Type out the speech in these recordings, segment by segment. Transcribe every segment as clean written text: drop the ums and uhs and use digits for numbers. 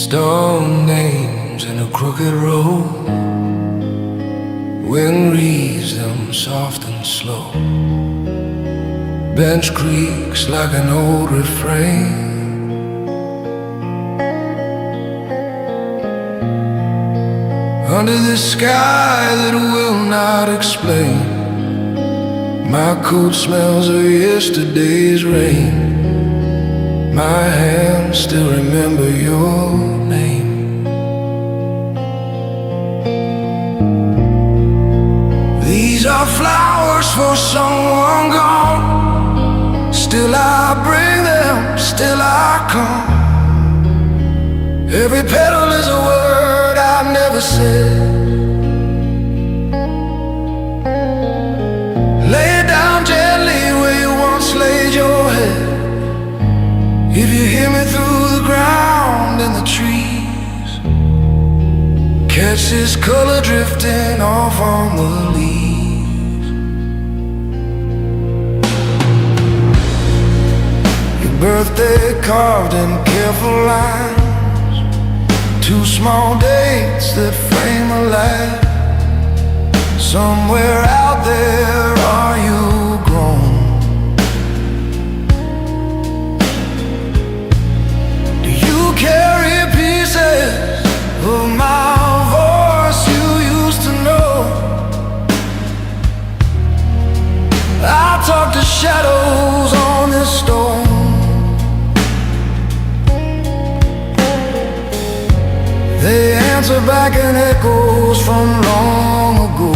Stone names in a crooked road. Wind reads them soft and slow. Bench creaks like an old refrain. Under the sky that will not explain, my coat smells of yesterday's rain. My hands still remember your name. These are flowers for someone gone. Still I bring them, still I come. Every petal is a word I've never said. Lay it down gently where you once laid your head. If you hear me through the ground and the trees, catch this color drifting off on the leaves. Your birthday carved in careful lines, two small dates that frame a life. Somewhere out there are you grown? Do you carry pieces of my voice you used to know? I talk to shadows on this stone. They answer back in echoes from long ago.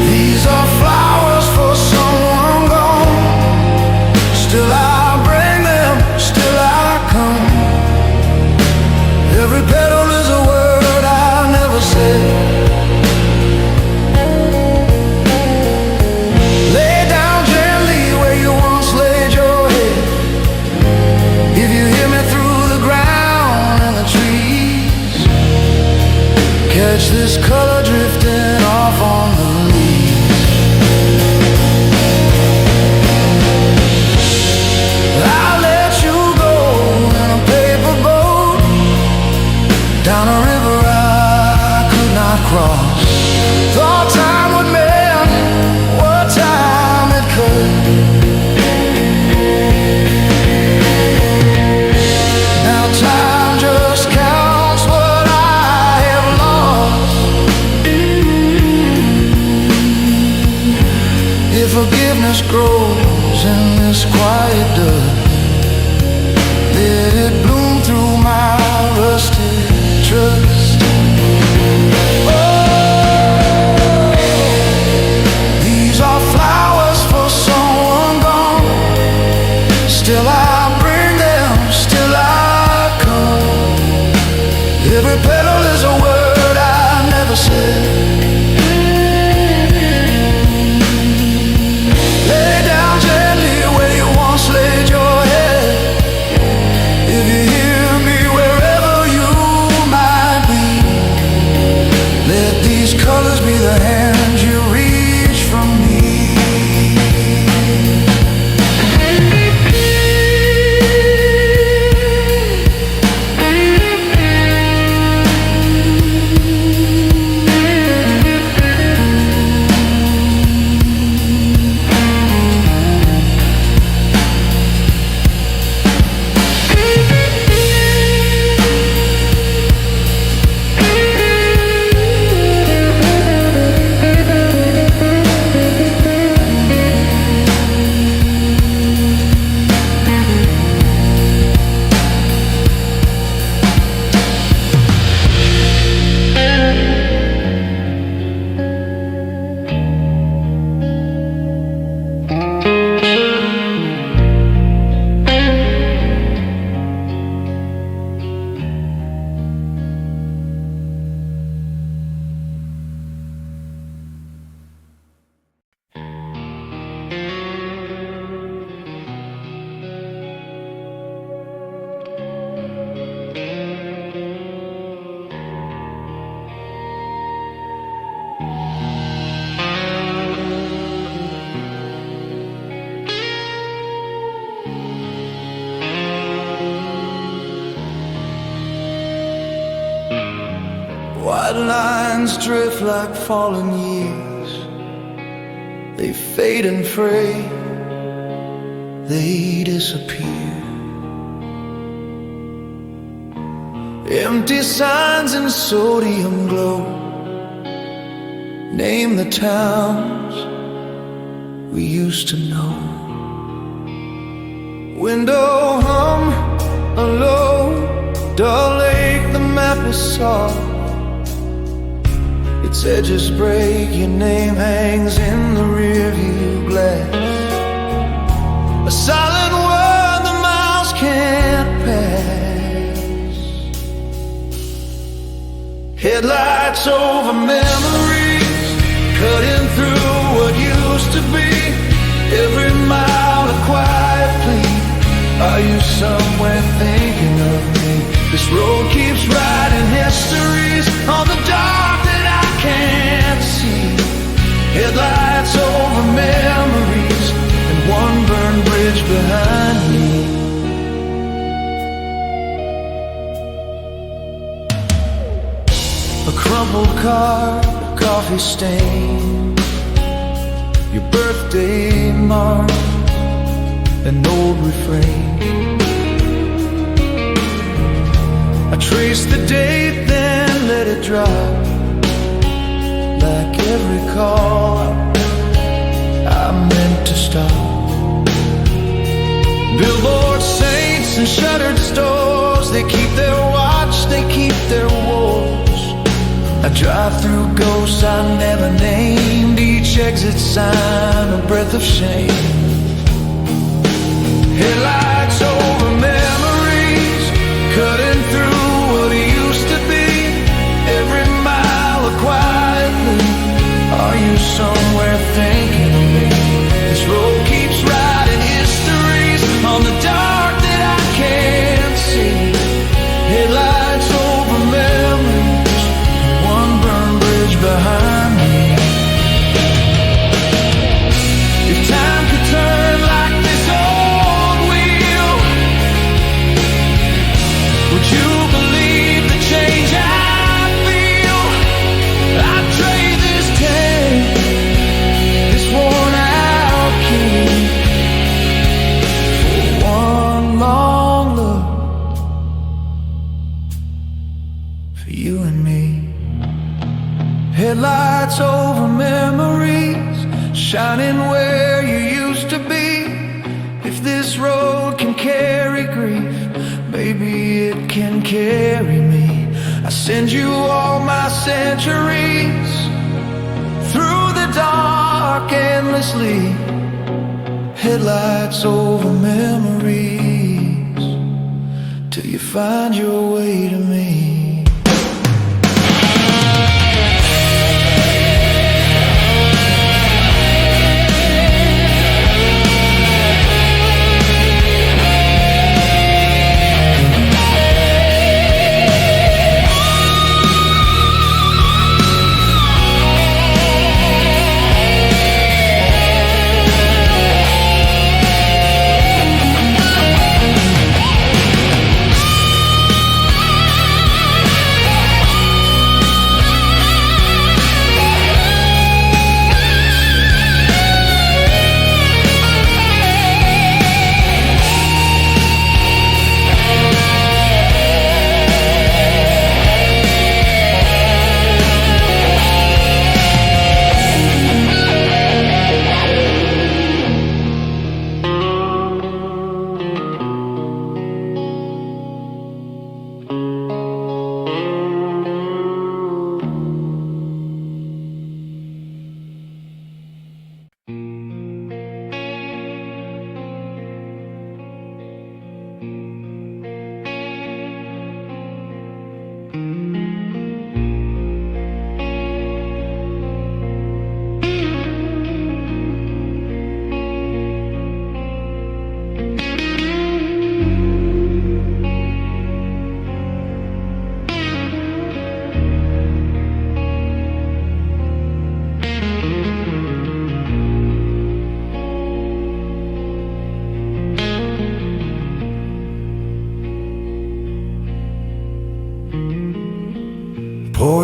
These are flowers for someone gone. Still I bring them, still I come. Every petal is a word I never said. Lay down gently where you once laid your head. If you hear me through the ground and the trees, catch this color drifting off on the leaves. I'll let you go in a paper boat down a river I could not cross. Thought time would mend what time it could. Now time just counts what I have lost. If forgiveness grows in this quiet dirt, let it bloom through my rusted trust. Oh, these are flowers for someone gone. Still I bring them, still I come. Every petal is a word I never said. Lay down gently where you once laid your head. If you hear me wherever you might be. lines drift like fallen years. They fade and fray, they disappear. Empty signs in sodium glow name the towns we used to know. Window hum, a low, dull lake, the map is soft. Its edges break, your name hangs in the rearview glass. A silent word the miles can't pass. Headlights over memories, cutting through what used to be. Every mile a quiet plea. Are you somewhere thinking of me? This road keeps writing histories on the dark that I can't see. Headlights over memories, and one burned bridge behind me. A crumpled card, a coffee stain, your birthday mark, an old refrain. I trace the date, then let it drop. Like every call I meant to stop. Billboard saints and shuttered stores, they keep their watch, they keep their wars. I drive through ghosts I never named, each exit sign a breath of shame. Headlights over memories, cutting through what it used to be. Every mile a quiet plea. Are you somewhere thinking of me? This road keeps writing histories on the dark that I can't see. Headlights over memories, one burned bridge behind me. If time could turn like this old wheel, would you believe the change I feel? I'd trade this tank, this worn out key, for one long look for you and me. Headlights over memories, shining where you used to be. If this road can carry grief, maybe it can carry me. I send you all my centuries through the dark endlessly. Headlights over memories, till you find your way to me.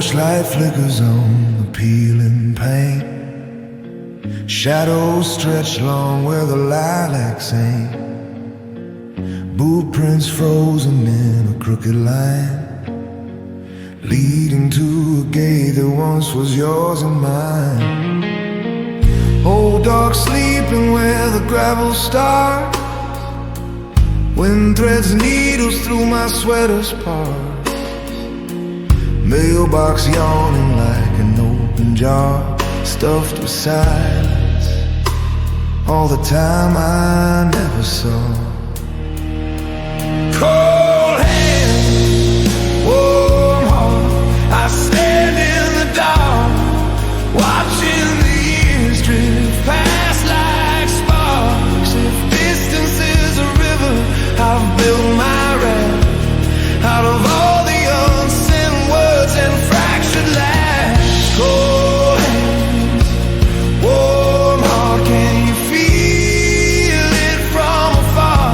Torchlight flickers on the peeling paint. Shadows stretch long where the lilacs ain't. Boot prints frozen in a crooked line, leading to a gate that once was yours and mine. Old dog sleeping where the gravel starts. Wind threads needles through my sweater's part. Mailbox yawning like an open jar, stuffed with silence. All the time I never saw. Cold hand, warm heart, I stand in the dark, watching the years drift past like sparks. If distance is a river, I've built my raft out of all the unsent words and fractured laughs. Cold hands, warm heart, can you feel it from afar?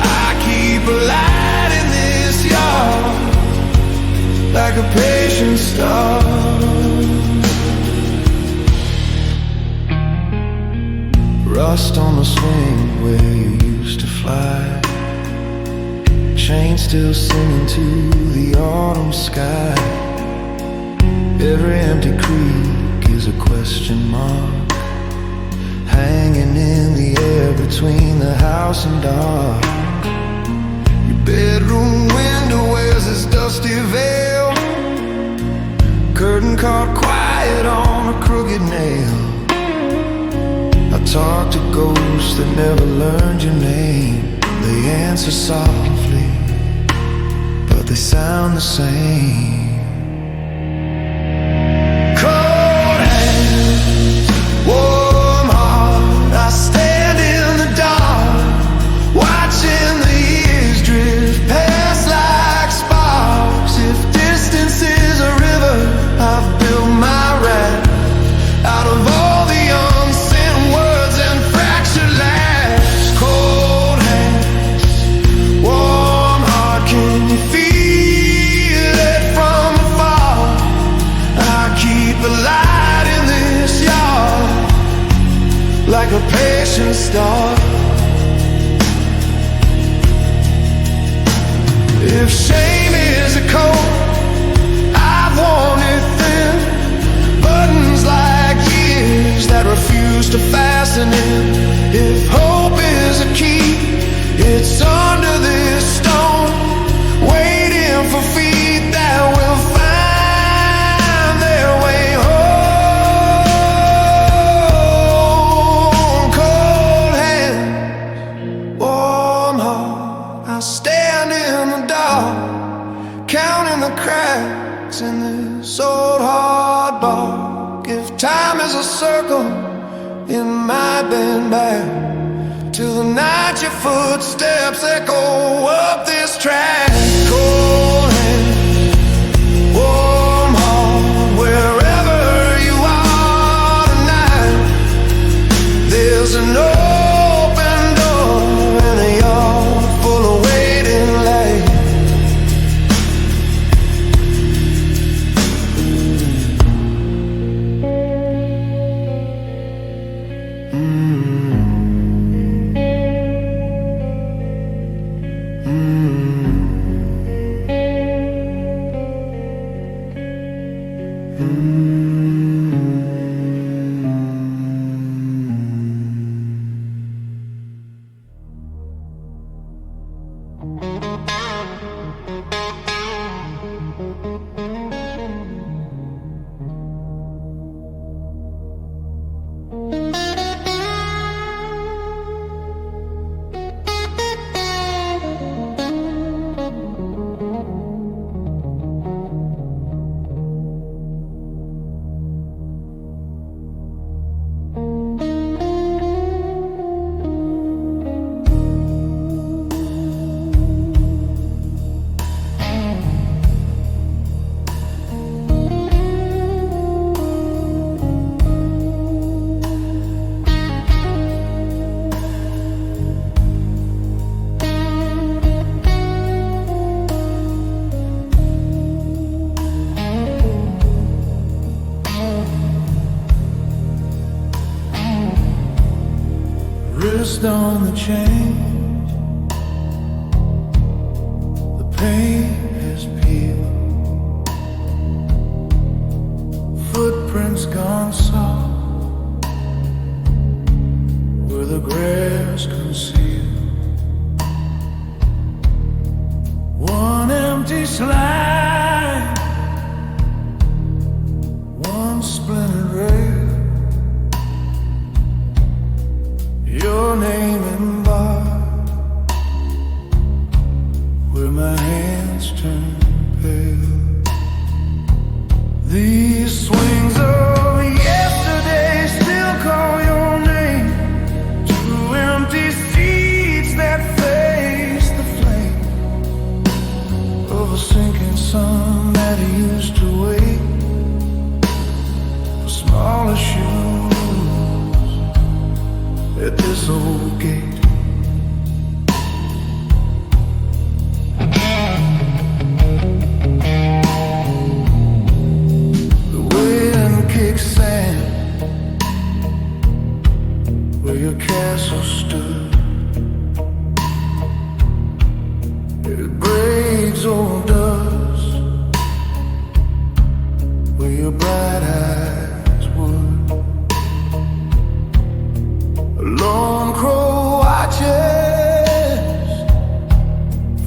I keep a light in this yard, like a patient star. Rust on the swing where you used to fly, chain still singing to the autumn sky. Every empty creek is a question mark, hanging in the air between the house and dark. Your bedroom window wears its dusty veil, curtain caught quiet on a crooked nail. I talk to ghosts that never learned your name. They answer softly, but they sound the same. Cold hands, warm heart, I stand in the dark, watching the years drift past like sparks. If distance is a river, I've built my raft out of all the unsent words and fractured laughs. Cold hands, warm heart, can you feel it from afar? I keep a light in this yard, like a patient star. If shame is a coat, I've worn it thin, buttons like years that refuse to fasten in. If hope is a key, it's under this stone, waiting for feet that will find their way home. Cold hands, warm heart, I stand in the dark, counting the cracks in this old hard bark. If time is a circle, it might bend back till the night your footsteps echo up this track. Cold hands, warm heart, wherever you are tonight, there's an open door and a yard full of waiting light. twist on the chain, the pain has peeled, footprints gone soft, where the grass concealed, one empty slide, one splintered rail. Your name embarked, where my hands turn pale. These swings of yesterday still call your name. Two empty seats that face the flame of a sinking sun that used to wait for smaller shoes at this old gate. The wind kicks sand where your castle stood. It breaks old dust where your bright eyes would. A lone crow watches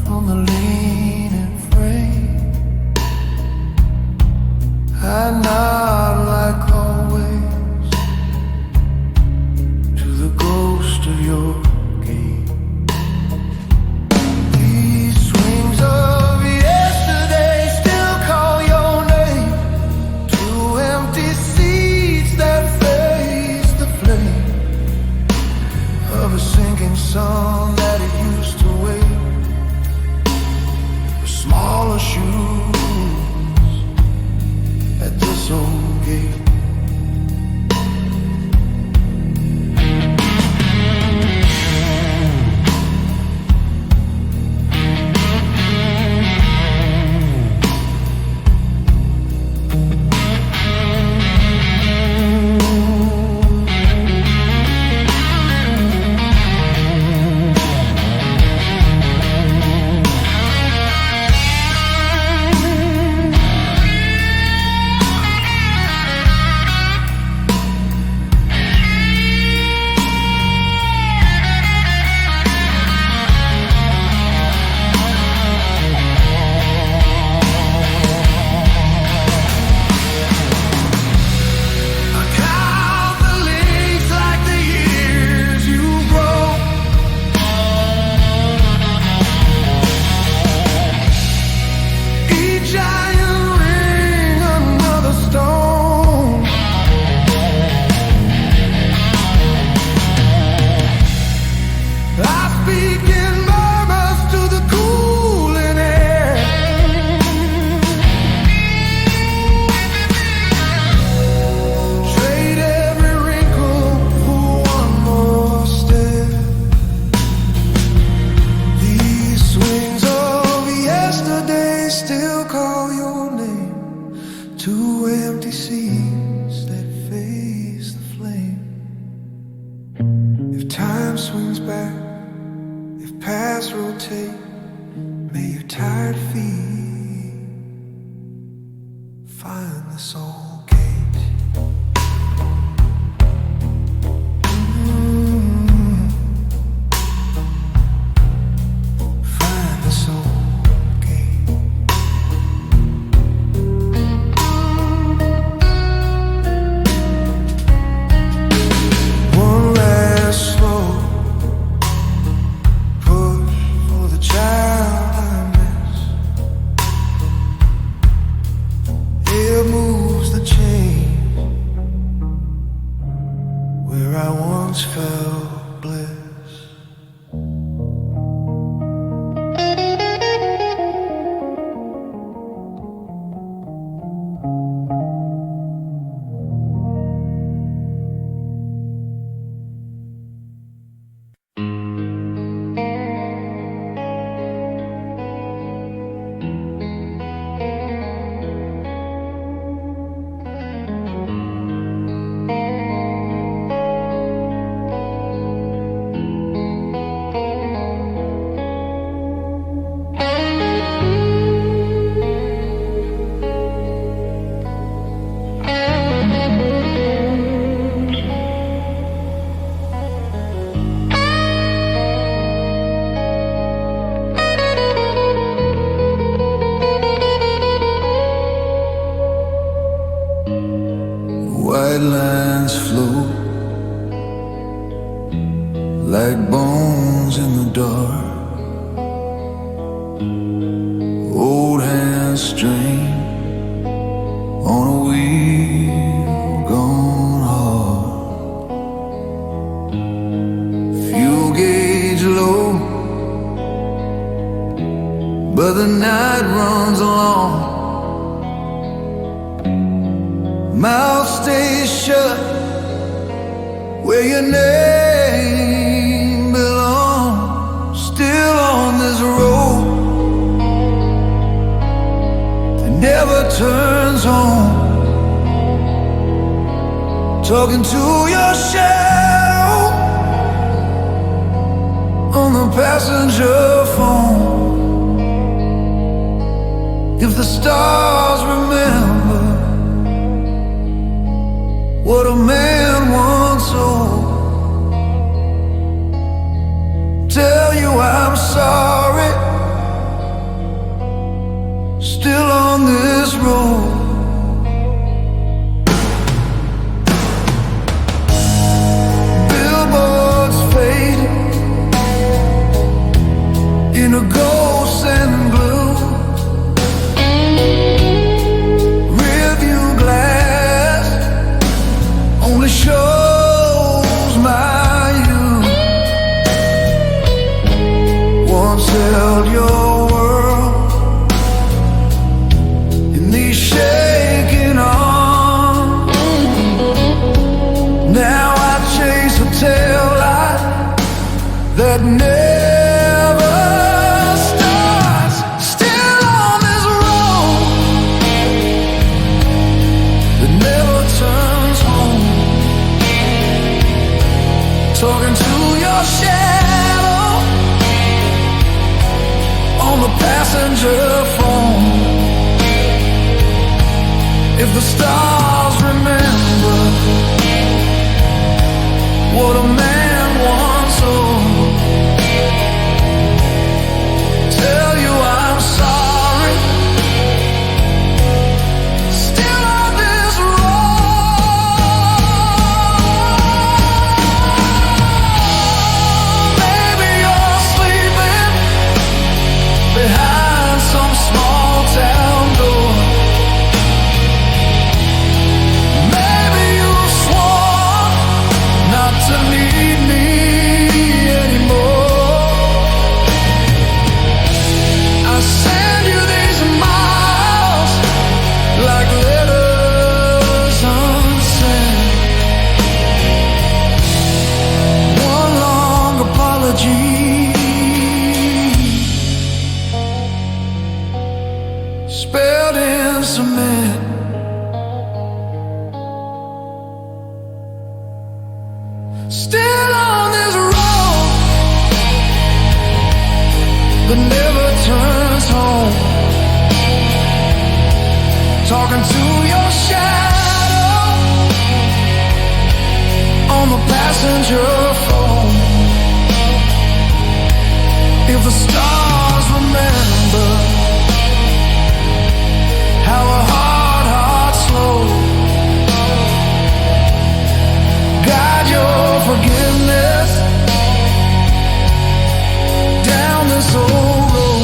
from the leaning frame. I nod like always to the ghost of your game. These swings of yesterday still call your name. Two empty seats that face the flame of a sinking sun that it used to wait for smaller shoes at this old gate. like bones in the dark. Old hands strain on a wheel gone hard. Fuel gauge low, but the night runs along. Mouth stays shut where your name belongs. Still on this road that never turns home. Talking to your shadow on the passenger phone. If the stars remember what a man once owed, tell you I'm sorry, still on this road. Billboards fading in a ghost and blue. Rearview glass only shows my youth. Once held your world in these shaking arms. Now I chase a tail light that never starts. Still on this road that never turns home. Talking to your shadow on the passenger phone. If the stars remember what a man once owed, tell you I'm sorry, still on this road. Maybe you're sleeping behind some small town door. Maybe you swore not to need me anymore. I send you these miles like letters unsent. One long apology spelled in cement. Still on this road that never turns home. Talking to your shadow on the passenger phone. If the stars remember how a hard heart slow guide your forgiveness down this old road.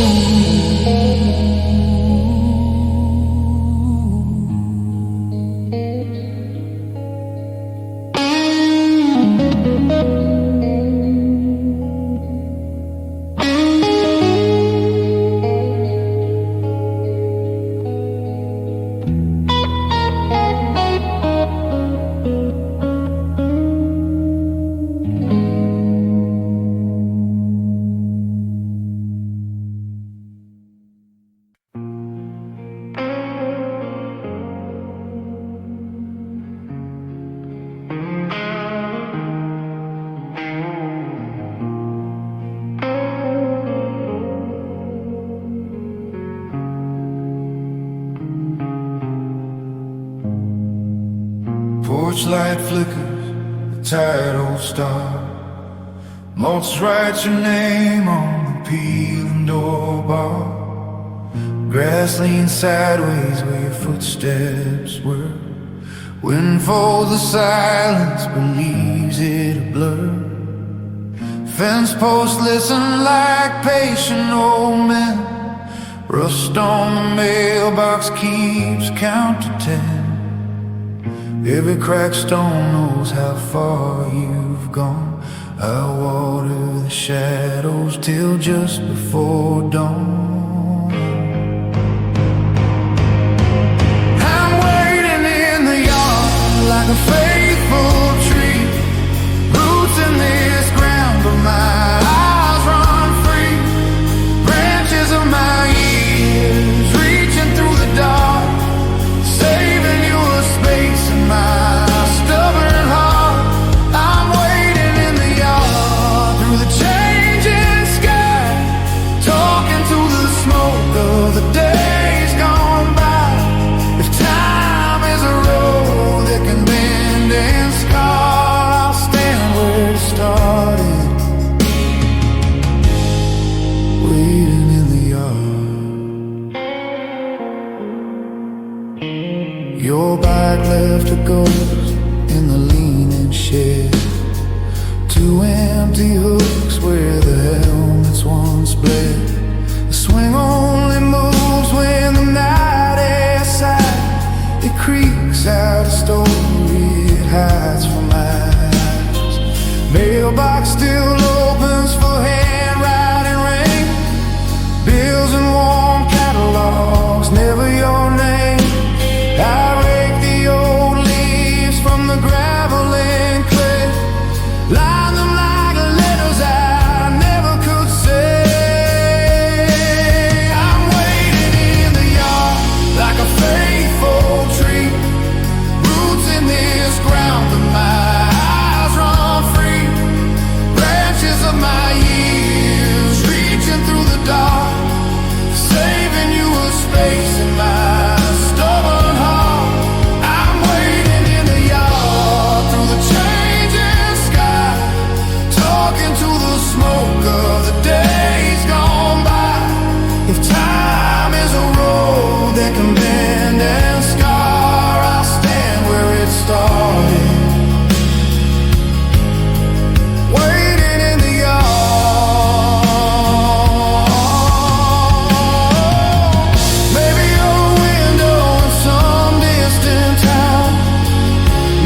Porch light flickers, the tired old star. Motes write your name on the peeling door bar. Grass leans sideways where your footsteps were. Wind folds the silence, believes it a blur. Fence posts listen like patient old men. Rust on the mailbox keeps count to 10. Every cracked stone knows how far you've gone. I'll water the shadows till just before dawn. I'm waiting in the yard like a faithful tree, roots in this ground, but my eyes run free. Branches of my years reaching through the dark, saving you a space in my stubborn heart. I'm waiting in the yard through the changing sky, talking to the smoke of the days gone by. If time is a road that can bend and scar, I'll stand where it started, waiting in the yard. Your bike left a ghost in the leaning shed, two empty hooks where the helmets once bled. The swing only moves when the night is silent. It creaks out a story it hides from my eyes. Mailbox still opens for handwriting rain, bills and warm catalogs, never your name. I rake the old leaves from the gravel and clay, line them like letters I never could say. I'm waiting in the yard like a faithful tree, roots in this ground, but my eyes run free. Branches of my years reaching through the dark, saving you a space in my stubborn heart. I'm waiting in the yard through the changing sky, talking to the smoke of the days gone by. If time is a road that can bend and scar, I'll stand where it started, waiting in the yard. Maybe you're a window in some distant town,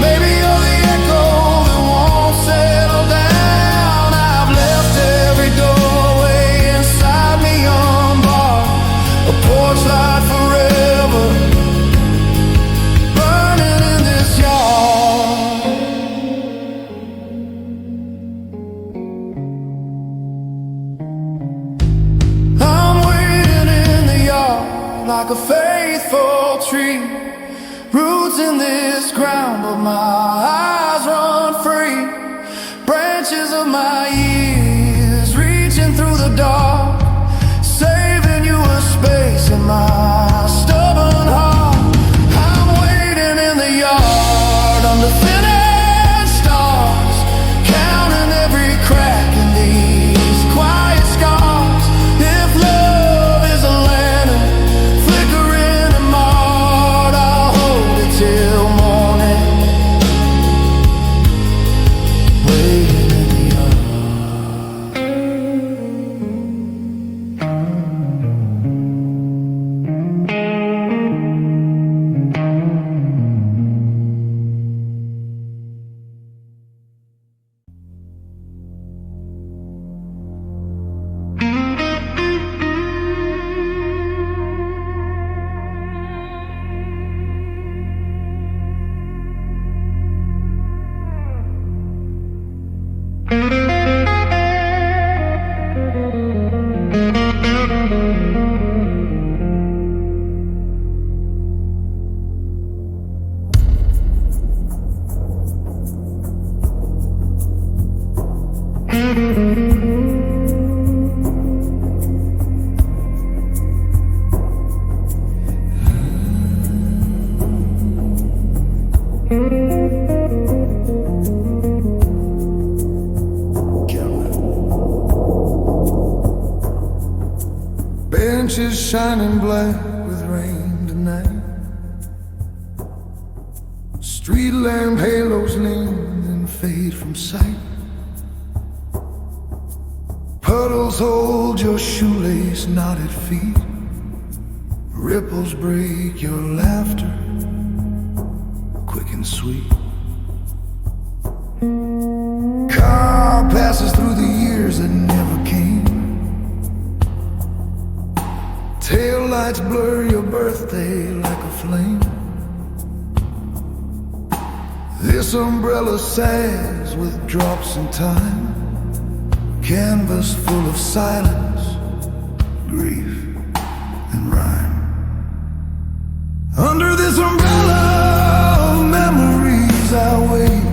maybe you're the echo that won't settle down. I've left every doorway inside me unbarred, a porch light forever burning in this yard. I'm waiting in the yard like a faithful tree, roots in this ground, but my eyes run free. Branches of my years reaching through the dark, saving you a space in my stubborn heart. I'm waiting in the yard under thinning stars, counting every crack in these quiet scars. If love is a lantern flickering and marred, I'll hold it till morning, waiting in the yard. Benches shining black with rain tonight, street lamp halos lean and fade from sight. Puddles hold your shoelace knotted feet. Ripples break your laughter, quick and sweet. Car passes through the years that never came. Taillights blur your birthday like a flame. This umbrella sags with drops in time. Canvas full of silence, grief, and rhyme. Under this umbrella of memories I wait.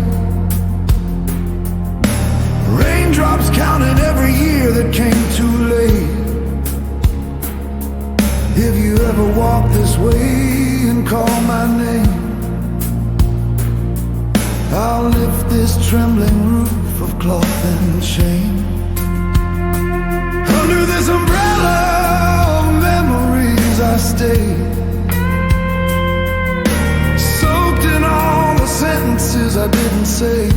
Raindrops counting every year that came too late. If you ever walk this way and call my name, I'll lift this trembling roof of cloth and shame. Under this umbrella of memories I stay, soaked in all the sentences I didn't say.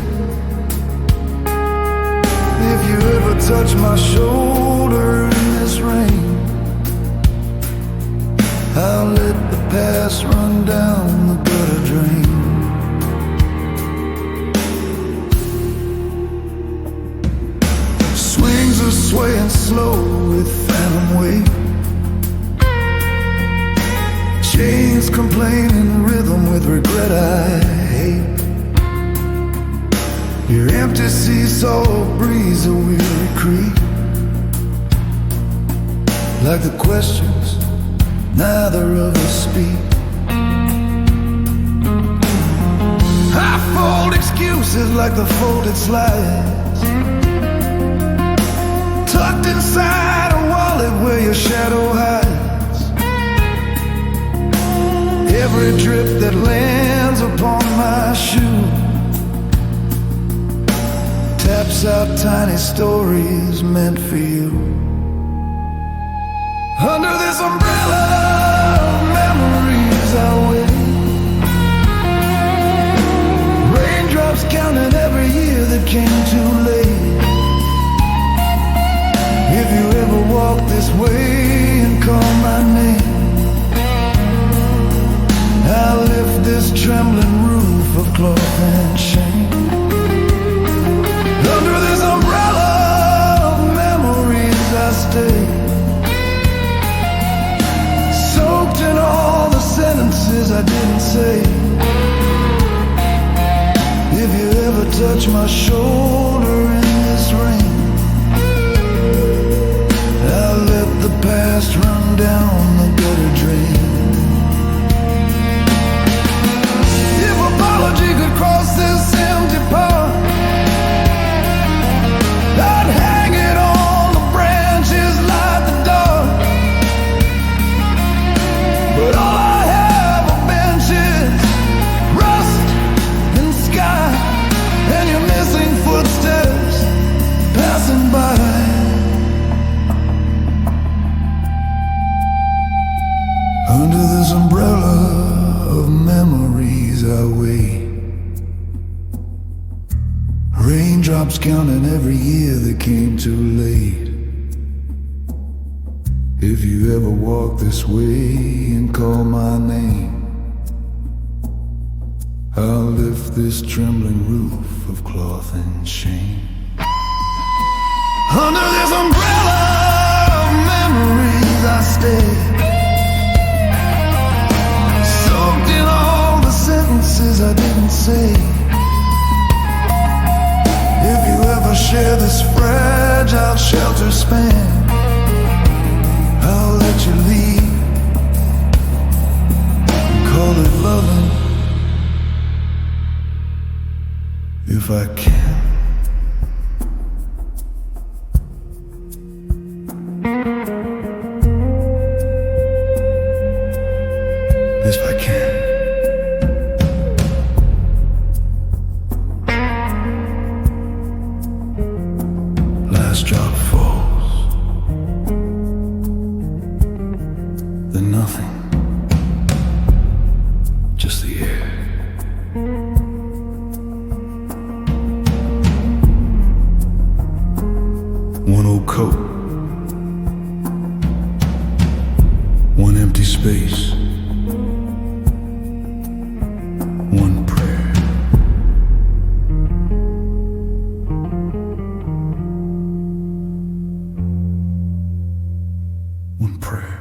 If you ever touch my shoulder in this rain, I'll let the past run down the gutter drain. Swings are swaying slow with phantom weight. Chains complain in rhythm with regret I hate. Your empty seesaw breeze a weary creep, like the questions neither of us speak. I fold excuses like the folded slides, tucked inside a wallet where your shadow hides. Every drip that lands upon my shoe taps out tiny stories meant for you. Under this umbrella of memories I wait. Raindrops counting every year that came too late. If you ever walk this way and call my name, I'll lift this trembling roof of cloth and shame. Under this umbrella of memories I stay, soaked in all the sentences I didn't say. If you ever touch my shoulder in this rain, I'll let the past run down the gutter drain. If apology could cross this empty path, I'd hang it on the branches like the dark. But all I have are benches, rust and sky, and your missing footsteps passing by. Under this umbrella of memories I wait. Raindrops counting every year that came too late. If you ever walk this way and call my name, I'll lift this trembling roof of cloth and shame. Under this umbrella of memories I stay, soaked in all the sentences I didn't say. If you ever share this fragile shelter span, I'll let you leave and call it loving, if I can. If I can. Last drop falls, then nothing, just the air. coat, one empty space, one prayer. One prayer.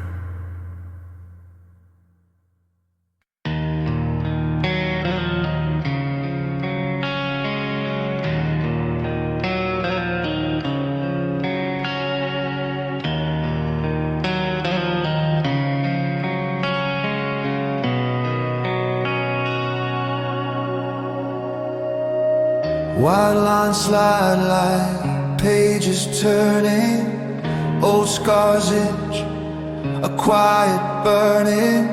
White lines slide like pages turning, old scars itch, a quiet burning.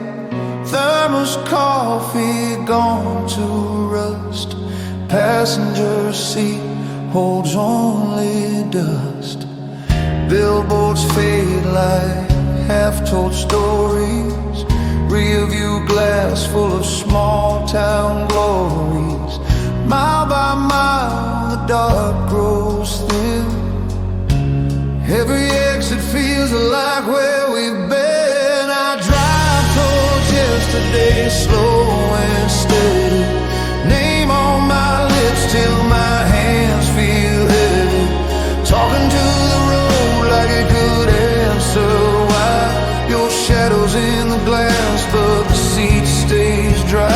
Thermos coffee gone to rust, passenger seat holds only dust. Billboards fade like half-told stories, rearview glass full of small-town glories. Mile by mile, the dark grows thin. Every exit feels like where we've been. I drive towards yesterday, slow and steady. Name on my lips till my hands feel heavy. Talking to the road like it could answer why. Your shadow's in the glass, but the seat stays dry.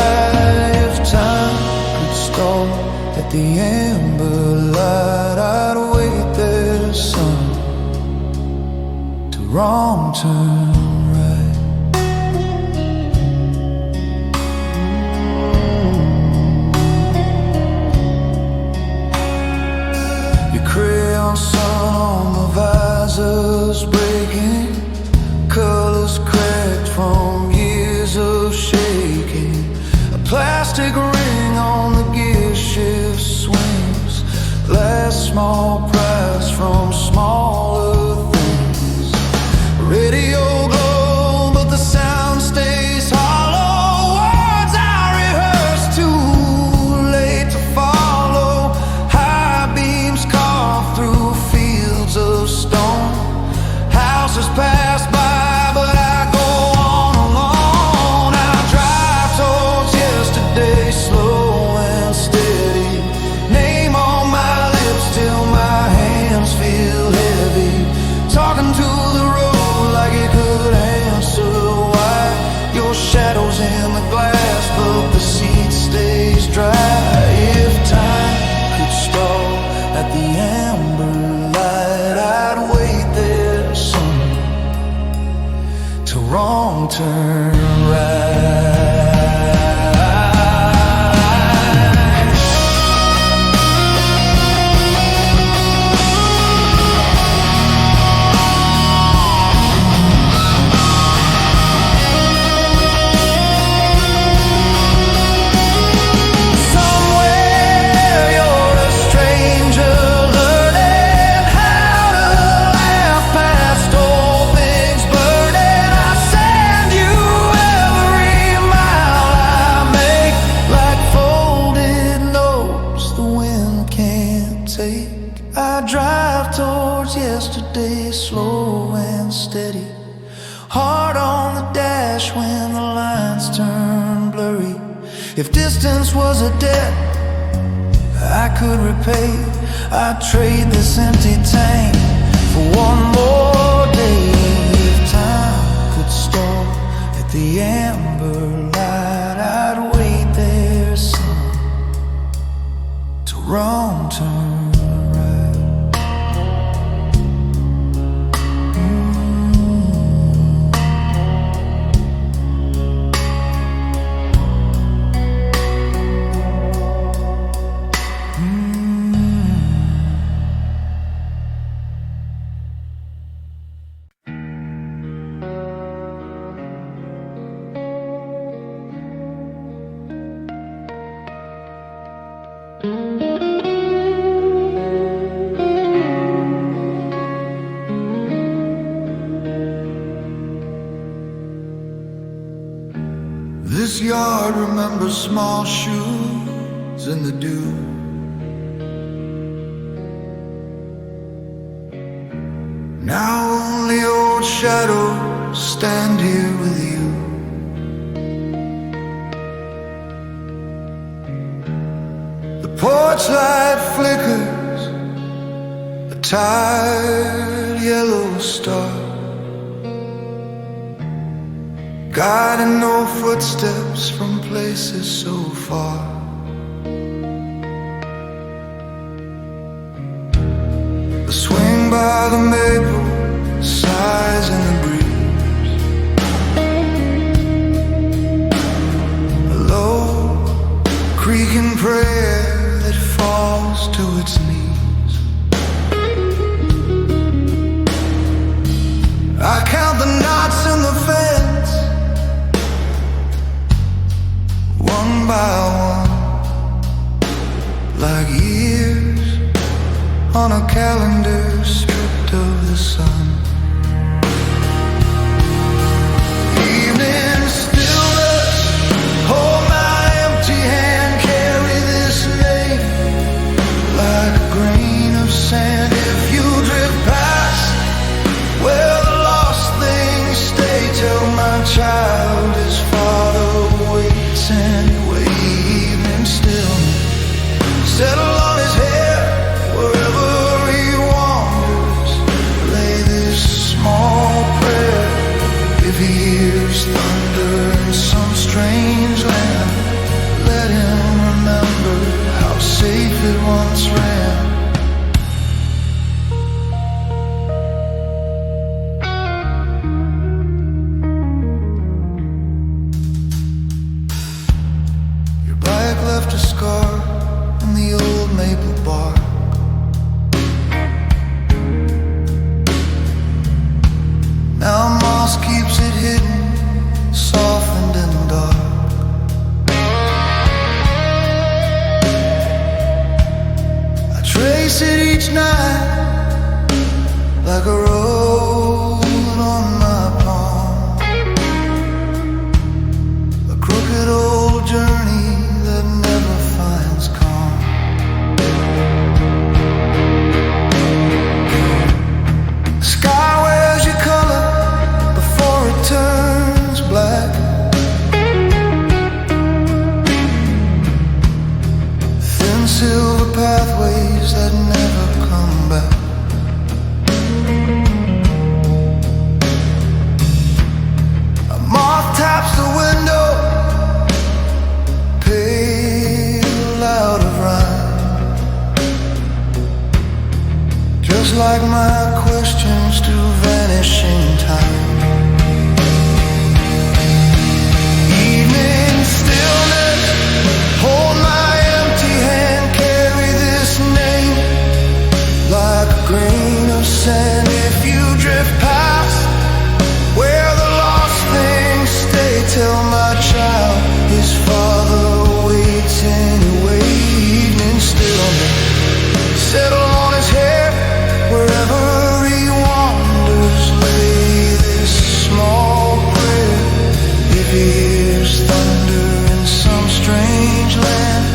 If time could stall at the amber light, I'd wait there, son, to wrong turn right. Your crayon sun on the visor's breaking, colors cracked from years of shaking. A plastic ring on the gear shift swings, last small price from smaller things. Radio glow, but the sound stays hollow. Words I rehearse, too late to follow. High beams carved through fields of stone. Houses pass by, but I go on alone. I drive towards yesterday, slow and steady. Name on my lips till my hands feel heavy. Talking to the road like it could answer why. Your shadow's in the glass, but the seat stays dry. If time could stall at the amber light, I'd wait there, son, to wrong turn right. Somewhere you're a stranger, learning how to laugh past old things burning. I send you every mile I make, like folded notes the wind can't take. I drive towards yesterday, slow and steady. Heart on the dash when the lines turn blurry. If distance was a debt I could repay, I'd trade this empty tank for one more day. If time could stall at the amber light, I'd wait there, son, to wrong turn right. This yard remembers small shoes in the dew. Now only old shadows stand here with you. The porch light flickers, a tired yellow star, guiding no footsteps from places so far. The swing by the maple sighs in the breeze, a low creaking prayer that falls to its knees. I count the knots in the fence, one by one, like years on a calendar stripped of the sun. Evening stillness, hold my empty hand, carry this name like a grain of sand. If you drift past where the lost things stay, tell my child his father waits anyway. Evening stillness, settle on his hair wherever he wanders. Lay this small prayer. If he hears thunder in some strange land, let him remember how safe it once ran. Your bike left a scar in the old maple bark. Now moss keeps it hidden, softened and dark. I trace it each night like a road on my palm, a crooked old journey that never finds calm. The sky wears your color before it turns black. Thin silver pathways that never come back. A moth taps the window, pale out of rhyme, just like my questions to vanishing time. Evening stillness, hold my empty hand, carry this name like a grain of sand. If you drift past where the lost things stay, tell my child his father waits anyway. Evening stillness, settle on his hair wherever he wanders. Lay this small prayer. If he hears thunder in some strange land,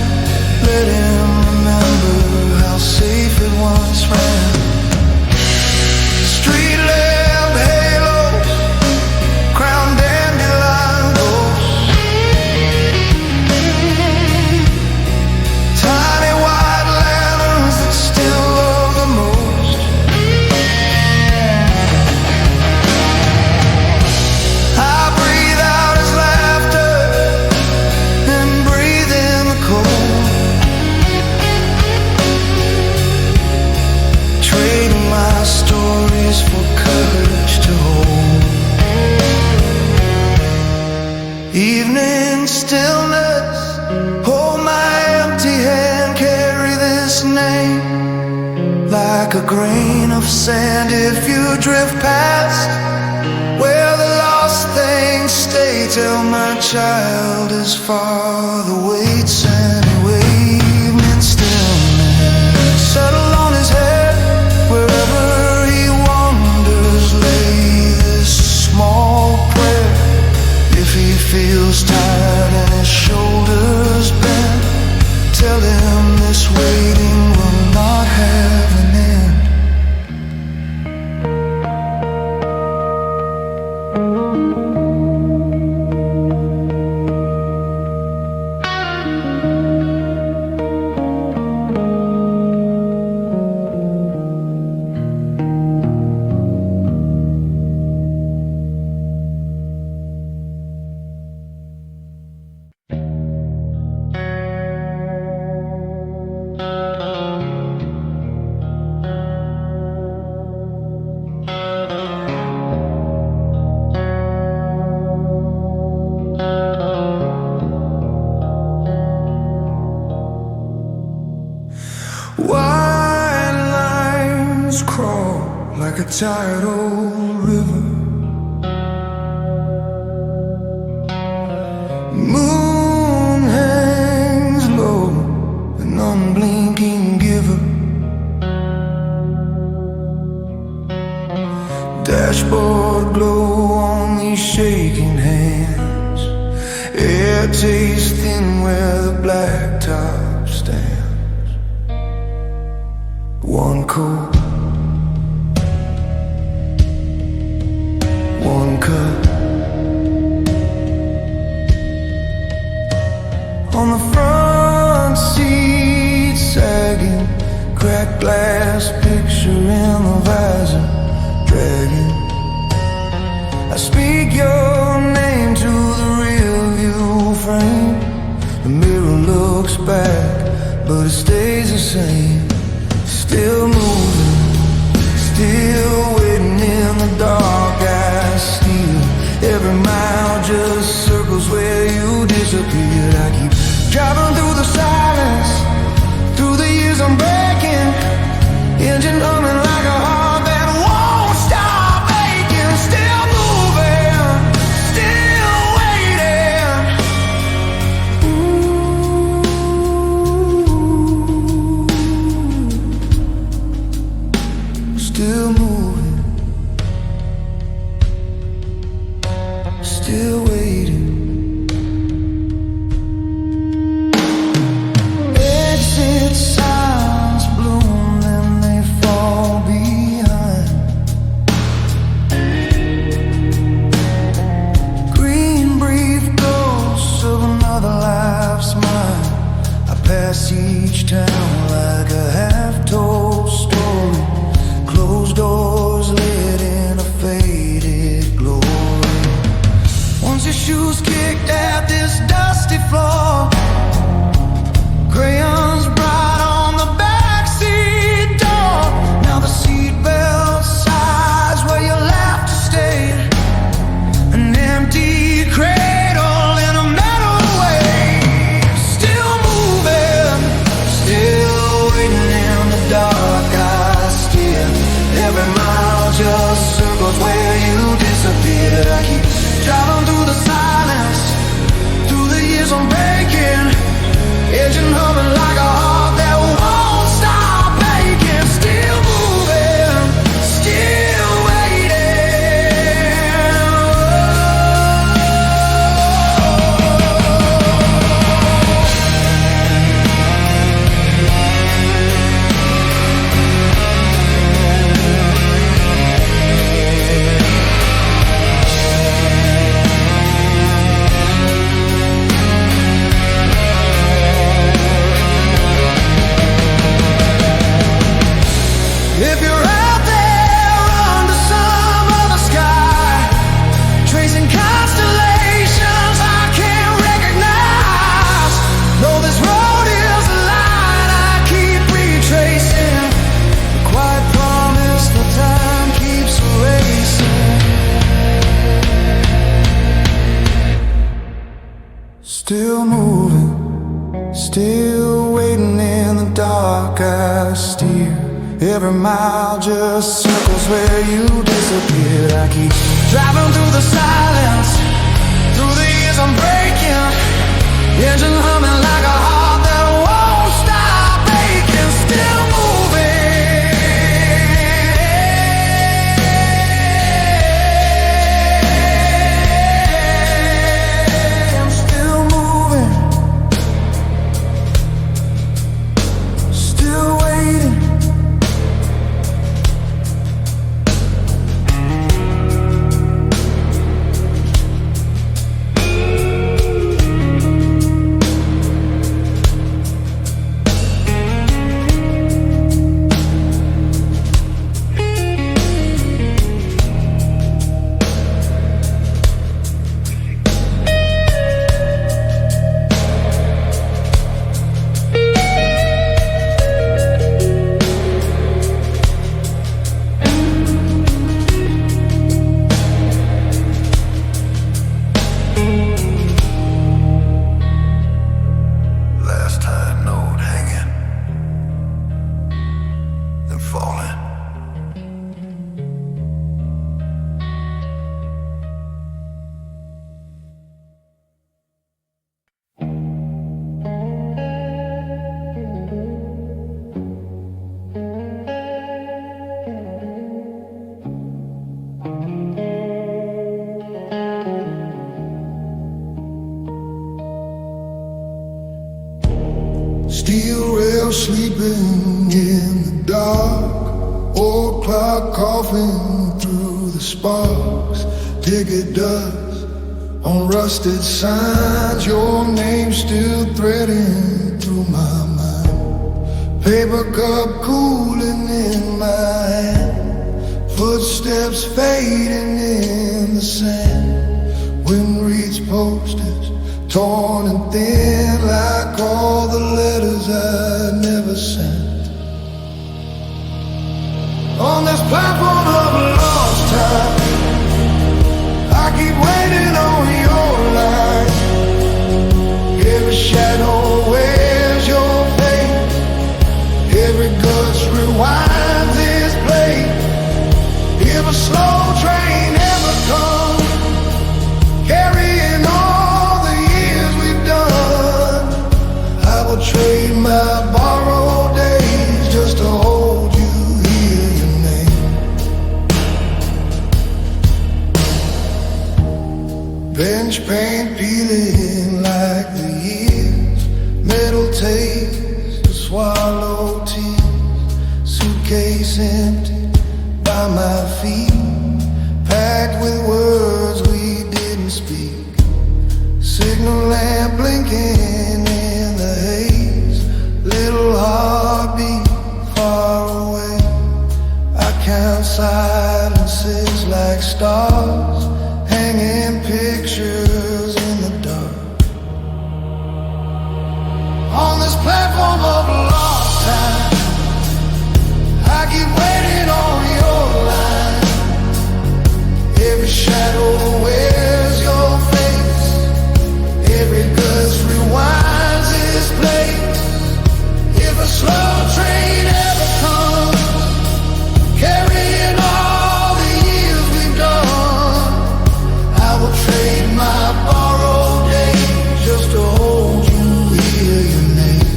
let him remember how safe it once ran. Street lamp halos, crown dandelion ghosts, tiny white lanterns that still love the most. I breathe out his laughter and breathe in the cold, trading my stories for courage to hold. Evening stillness, hold my empty hand, carry this name like a grain of sand. If you drift past where the lost things stay, tell my child his father waits anyway. Evening stillness, settle on his head wherever he wanders. Lay this small prayer. If he feels tired and his shoulders bend, tell him this waiting will not have an end. like a tired old river. Moon hangs low, an unblinking giver. Dashboard glow on these shaking hands. Air tastes thin where the blacktop stands. One coat, one cup. On the front seat sagging, cracked glass picture in the visor dragging. I speak your name to the rear view frame. The mirror looks back, but it stays the same. Still moving, still waiting in the dark. I steal every mile, just circles where you disappeared. I keep driving through the silence, through the years I'm breaking, engine humming like a heart that won't stop aching. Still moving, still waiting. Ooh. Still moving, still waiting. Exit signs bloom, then they fall behind. Green brief ghosts of another life's mine. I pass each town like a half-told story. Closed doors lit in a faded glory. Once your shoes kicked at this dusty floor, crayons bright on the backseat door. Now the seatbelt sighs where your laughter stayed. An empty cradle in a metal wave. Still moving, still waiting in the dark. I steer every mile, just circles where you disappeared. I keep driving through the silence, through the years I'm breaking, engine humming like a heart that won't stop aching. Still moving, still if you're out there under some other sky, tracing constellations I can't recognize, know this road is a line I keep retracing. The quiet promise that time keeps erasing. Still moving, still waiting in the dark. I steer every mile, just circles where you disappeared. I keep driving through the silence, through the years I'm breaking, engine humming like a heart that won't stop aching. Still moving, still moving, still waiting. coughing through the sparks. Ticket dust on rusted signs. Your name still threading through my mind. Paper cup cooling in my hand. Footsteps fading in the sand. Wind reads posters torn and thin, like all the letters I never sent. On this platform of lost time, I keep waiting on your light. Every shadow wears your face. Every gust rewinds its blade. If a slow train ever comes, carrying all the years we've done, I will trade my borrowed days just to hold you, hear your name. Bench paint peeling like the years, metal taste to swallow tears. Suitcase empty by my feet, packed with words we didn't speak. Signal lamp blinking in the haze. Little heartbeat far away. I count silences like stars, hanging pictures in the dark. On this platform of lost time, I keep waiting on your line. Every shadow wears your face. Every gust rewinds its place. If a slow train ever comes, carrying all the years we've done, I will trade my borrowed days just to hold you, hear your name.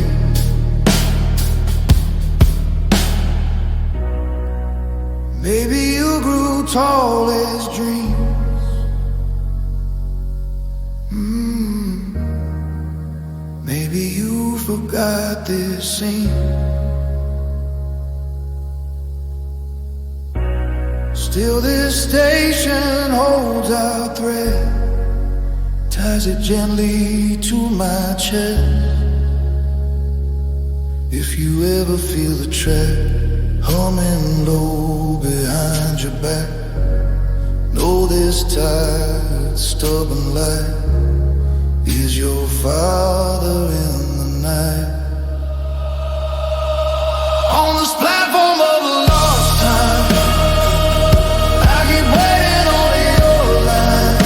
Maybe you grew tall as dreams. Maybe you forgot this scene. Still this station holds our thread, ties it gently to my chest. If you ever feel the tread humming low behind your back, know this tired, stubborn light is your father in the night. On this platform of lost time, I keep waiting on your line.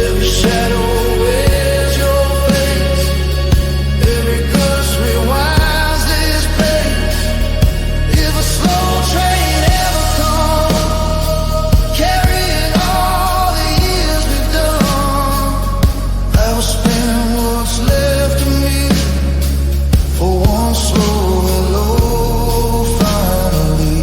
Every shadow wears your face. Every gust rewinds this place. If a slow train ever comes, carrying all the years we've done, I will spend what's left of me for one slow hello finally.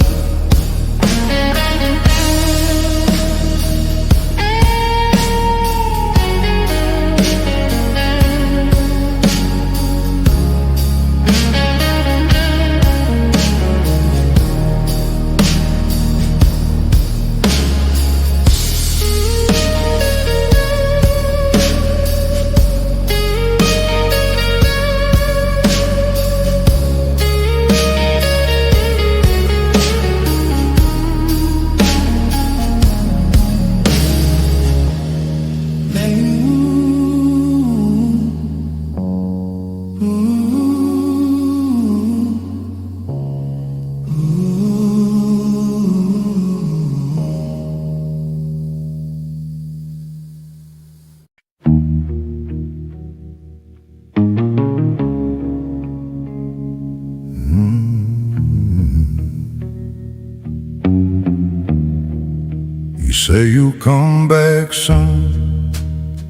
You say you'll come back soon.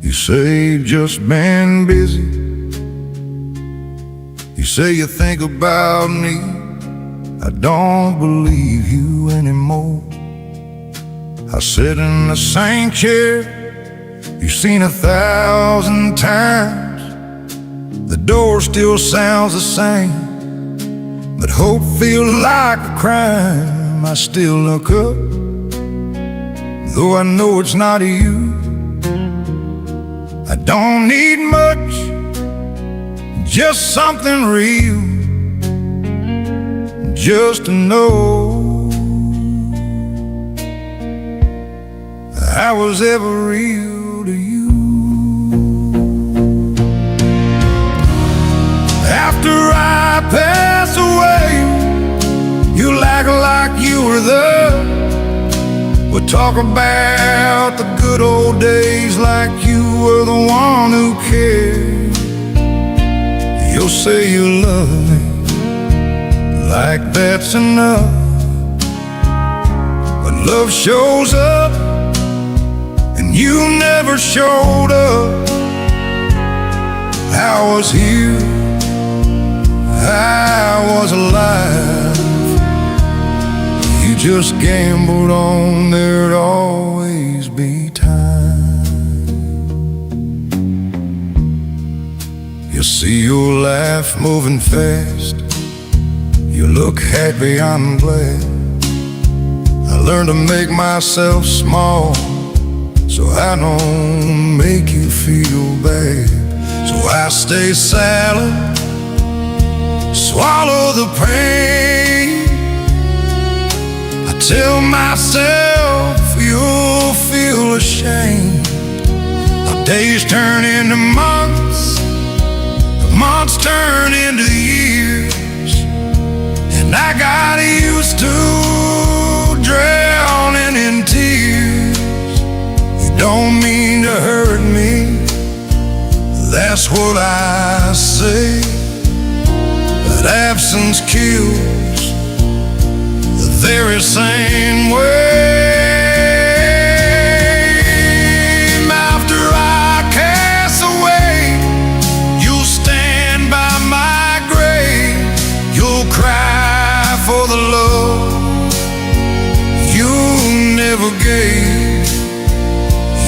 You say you've just been busy. You say you think about me. I don't believe you anymore. I sit in the same chair you've seen 1,000 times. The door still sounds the same, but hope feels like a crime. time I still look up, though I know it's not you. I don't need much, just something real, just to know I was ever real to you. After I pass away, you'll act like you were there. We'll talk about the good old days like you were the one who cared. You'll say you love me, like that's enough. But love shows up, and you never showed up. I was here, I was alive. You just gambled on there'd always be time. You see your life moving fast, you look happy, I'm glad. I learned to make myself small, so I don't make you feel bad. So I stay silent, swallow the pain. I tell myself you'll feel ashamed. Our days turn into months, the months turn into years, and I got used to drowning in tears. You don't mean to hurt me, that's what I say. But absence kills the very same way. After I cast away, you'll stand by my grave. You'll cry for the love you never gave.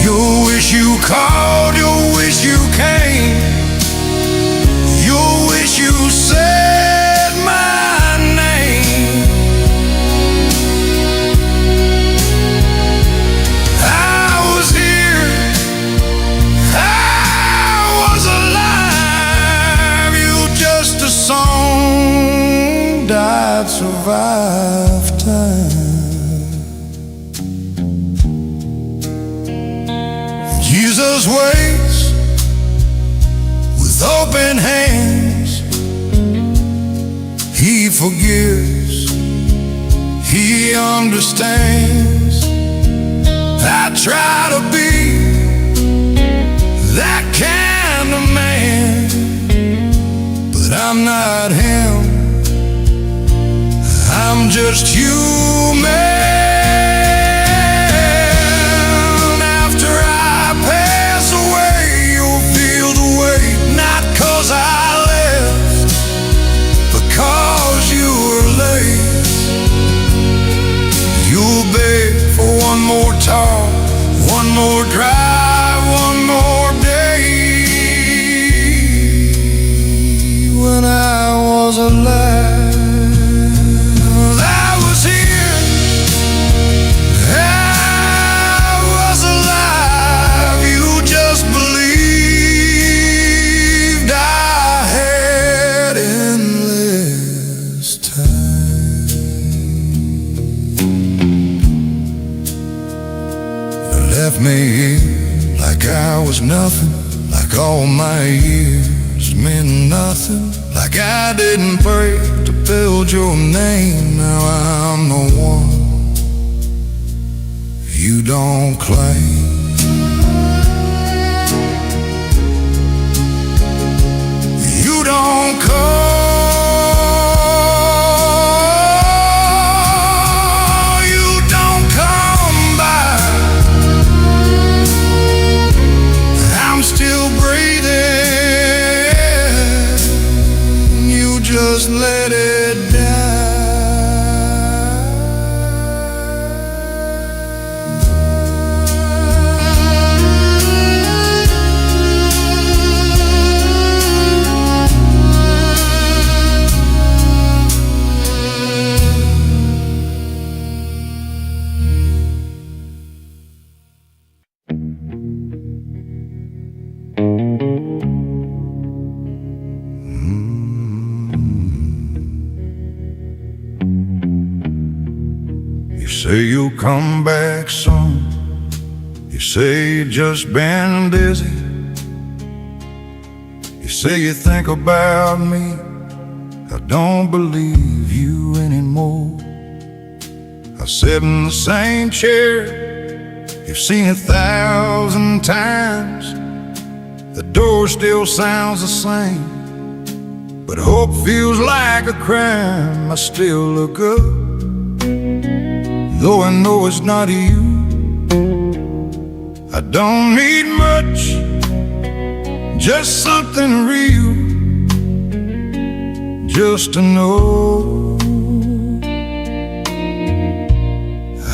You'll wish you called, you'll wish you came, you'll wish you said my name. I was here, I was alive. You just a song, died, survived time. Jesus waits with open hands. He forgives, he understands. I try to be that kind of man, but I'm not him. I'm just human. One more talk, one more drive, one more day. When I was alive, I was here, I was alive. You just believed I had endless time. Left me here like I was nothing, like all my years meant nothing, like I didn't pray to build your name. Now I'm the one you don't claim. You don't call, just let it die. say you'll come back soon. You say you've just been busy. You say you think about me. I don't believe you anymore. I sit in the same chair you've seen 1,000 times. The door still sounds the same, but hope feels like a crime. I still look up, though I know it's not you. I don't need much, just something real, just to know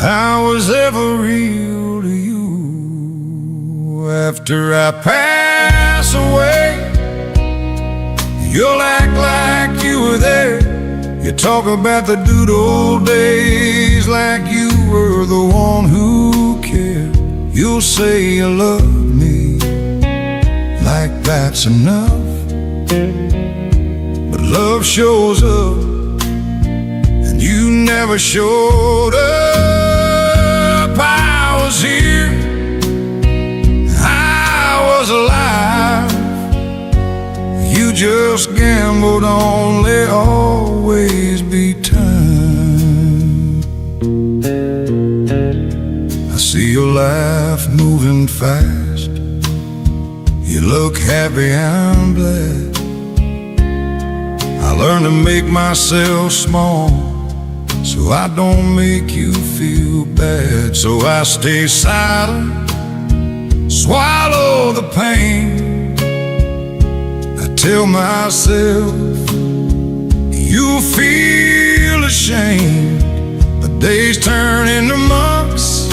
I was ever real to you. After I pass away, you'll act like you were there. You talk about the good old days like you were the one who cared. You'll say you love me, like that's enough. But love shows up, and you never showed up. I was here, I was alive. You just gambled on there'd always be time. I see your life moving fast. You look happy, I'm glad. I learned to make myself small, so I don't make you feel bad. So I stay silent, swallow the pain. I tell myself you feel ashamed. But days turn into months,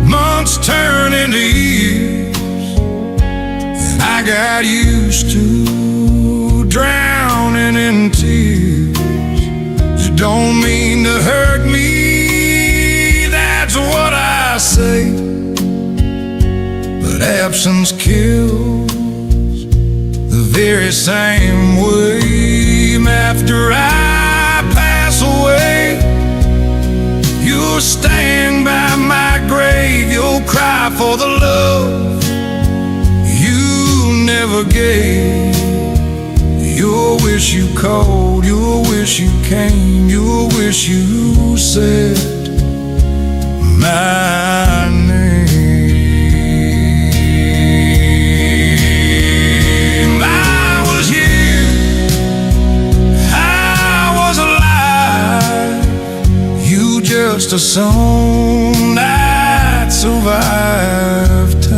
months turn into years, and I got used to drowning in tears. You don't mean to hurt me, that's what I say, but absence kills the very same way. After I pass away, you'll stand by my grave. You'll cry for the love you never gave. You'll wish you called, you'll wish you came, you'll wish you said my name. I was here, I was alive. You just a song that survived time.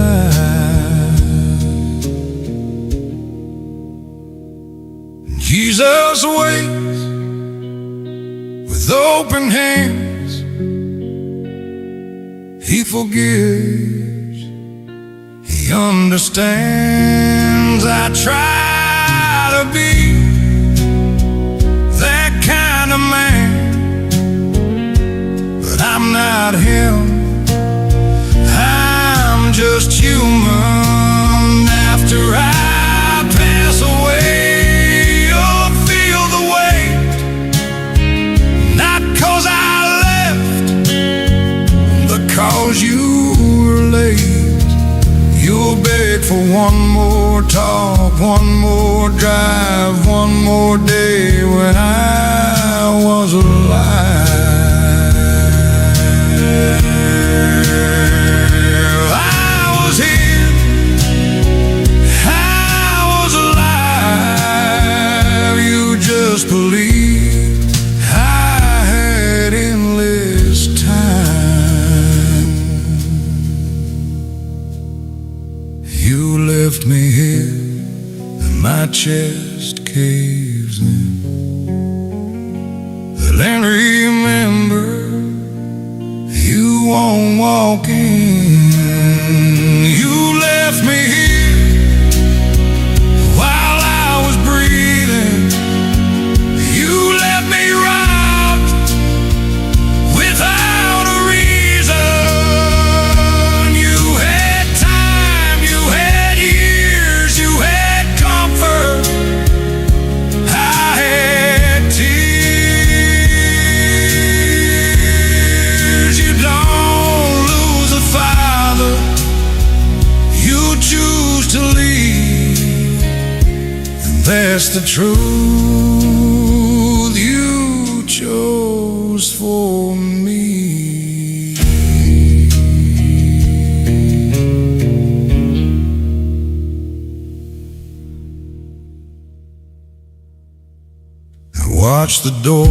Jesus waits with open hands. He forgives, he understands. I try to be that kind of man, but I'm not him. I'm just human. After I pass away, you'll feel the weight, not 'cause I left, because you were late. You'll beg for one more talk, one more drive, one more day when I was alive. I was here, I was alive. You just believed I had endless time. You left me here and my chest caves in. Then remember, you won't walk in. You left me here while I was breathing. You left me robbed without a reason. You had time, you had years, you had comfort. the truth you chose for me. I watch the door,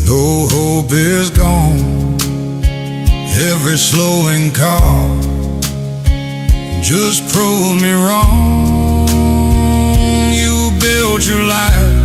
though hope is gone. Every slowing car just proved me wrong. You built your life